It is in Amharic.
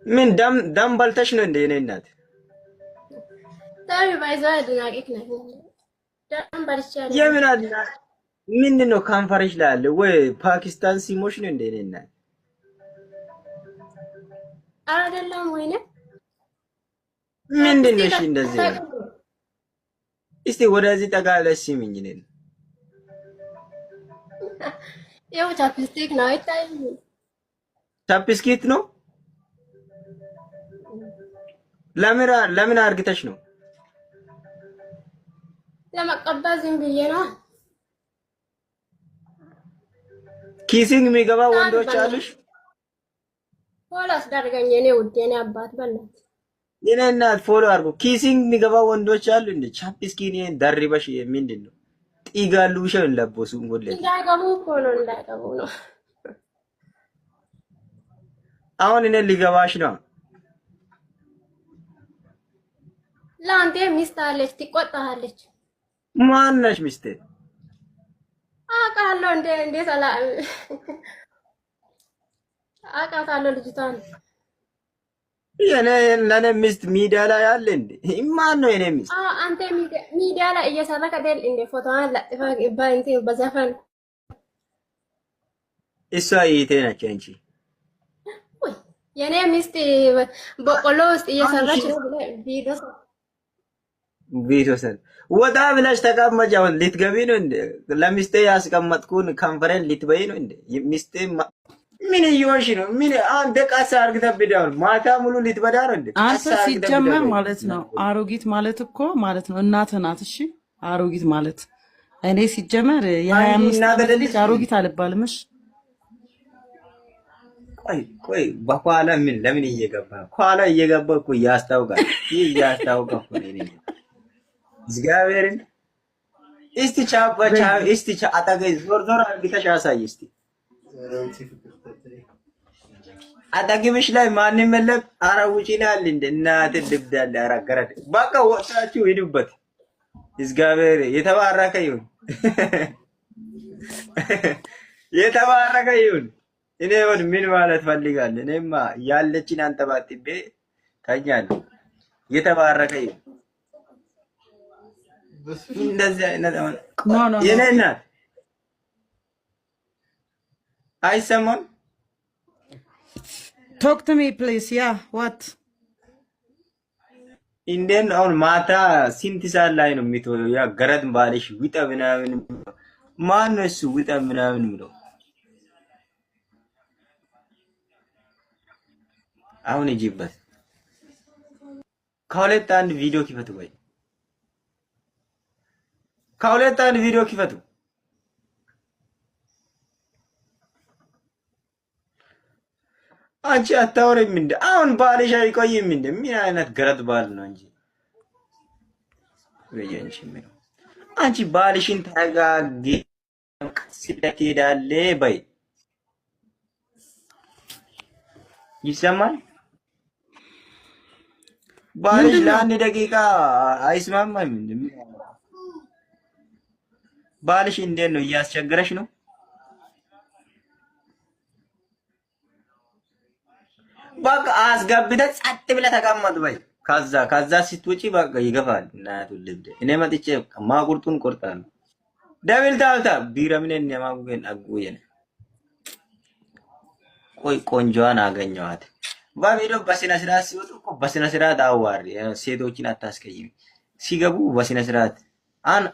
ምን ደም ባልተሽ ነው እንዴ? እኔ እናት ታሪ ባይዘው አድናቂክ ነኝ። ደም ባልቻለሁ የምን አድና ምንድን ነው ካንፈርሽ ላይ አለ ወይ ፓኪስታን ሲሞሽ ነው እንዴ? እኔ እናት አይደለም ወይኔ ምንድን ነው? እሺ እንደዚህ ነው። እስቲ ወደዚህ ጠጋ ብለሽ ስሚኝ። እኔ ያው ቻፕስቲክ ነው አይታይም። ቻፕስቲክ ነው። ለምን አርግተሽ ነው? ለመቀባት ዝም ብዬ ነው። ኪሲንግ የሚገባ ወንዶች አሉሽ? ፎሎ አስደርገኝ የኔ ውድ የኔ አባት በላት የኔ እናት ፎሎ አርጉ። ኪሲንግ የሚገባ ወንዶች አሉ እንዴ? ቻፕስቲክ ደርበሽ ምንድን ነው? ጢጋሉ ሸን ለቦሱ ወለ እንዳይገቡ እኮ ነው እንዳይገቡ ነው። አሁን እኔ ሊገባሽ ነው። ለአንተ ሚስት አለች ትቆጣሃለች። ማነሽ ሚስቴ? አውቃለሁ እንደ ሰላም አውቃታለሁ ልጅቷን። ለኔ ሚስት ሚዲያ ላይ አለ እንዴ? ማን ነው የኔ ሚስት? አንተ ሚዲያ ላይ እየሰራክ አይደል እንደ ፎቶዋን ለጥፈህ በእንትን በዘፈን እሷ ይቴ ነች እንጂ የኔ ሚስት በቆሎ ውስጥ እየሰራች ነው ቪዲዮ ሰን ወጣ ብለሽ ተቀመጭ። አሁን ልትገቢ ነው እንዴ? ለሚስቴ ያስቀመጥኩን ከንፈረን ልትበይ ነው እንዴ? ሚስቴ ምን እየሆንሽ ነው? ምን አንተ ቃስ አርግተህ ብዳው ማታ ሙሉ ልትበዳ ነው እንዴ? አንተ ሲጀመር ማለት ነው አሮጊት ማለት እኮ ማለት ነው እናትህ ናት። እሺ አሮጊት ማለት እኔ ሲጀመር የ25 ዓመት ልጅ አሮጊት አልባልም። እሺ ቆይ በኋላ ምን ለምን እየገባ ኋላ እየገባ እኮ ያስታውቃል። ይህ ያስታውቃል እኮ ነኝ እግዚአብሔርን እስቲ አጠገይ ዞር አርግተሽ አሳይ እስቲ አጠገብሽ ላይ ማንም የለም። ኧረ ውጪ ይላል እንደ እናት ልብዳለ አራገረድ በቃ ወጣችሁ ሂዱበት። እግዚአብሔር የተባረከ ይሁን የተባረከ ይሁን። እኔ ወድ ምን ማለት ፈልጋለሁ? እኔማ ያለችን አንጠባጥቤ ታኛለሁ። የተባረከ ይሁን። እንደዚህ አይነት የኔ እናት አይሰማም። ቶክ ቱ ሚ ፕሊዝ ያ ዋት እንዴት ነው አሁን ማታ ስንት ሰዓት ላይ ነው የሚተወው? ያ ገረድ ባልሽ ውጣ ምናምን ማን ነው እሱ ውጣ ምናምን ብለው አሁን ይጂበት ከሁለት አንድ ቪዲዮ ክፈቱ ወይ ከሁለት አንድ ቪዲዮ ክፈቱ። አንቺ አታወሪም እንዴ? አሁን ባልሽ አይቆይም እንዴ? ምን አይነት ገረድ ባል ነው እንጂ ወየንቺ ምን አንቺ ባልሽን ተረጋጊ ሲለክ ሄዳለ በይ ይሰማል። ባልሽ ለአንድ ደቂቃ አይስማማም እንዴ? ባልሽ እንዴት ነው? እያስቸገረሽ ነው? በቃ አስገብተህ ጸጥ ብለህ ተቀመጥ በይ። ከዛ ስትወጪ በቃ ይገፋል። እናቱ ልብደ እኔ መጥቼ ማቁርጡን ቆርጣለሁ። ደብል ታውታ ቢረምን የማጉገን አጉየነ ቆይ ቆንጆዋን አገኘዋት። በቪዲዮ በስነ ስርዓት ሲወጡ እኮ በስነ ስርዓት አዋሪ ሴቶችን አታስቀይሚ። ሲገቡ በስነ ስርዓት ማን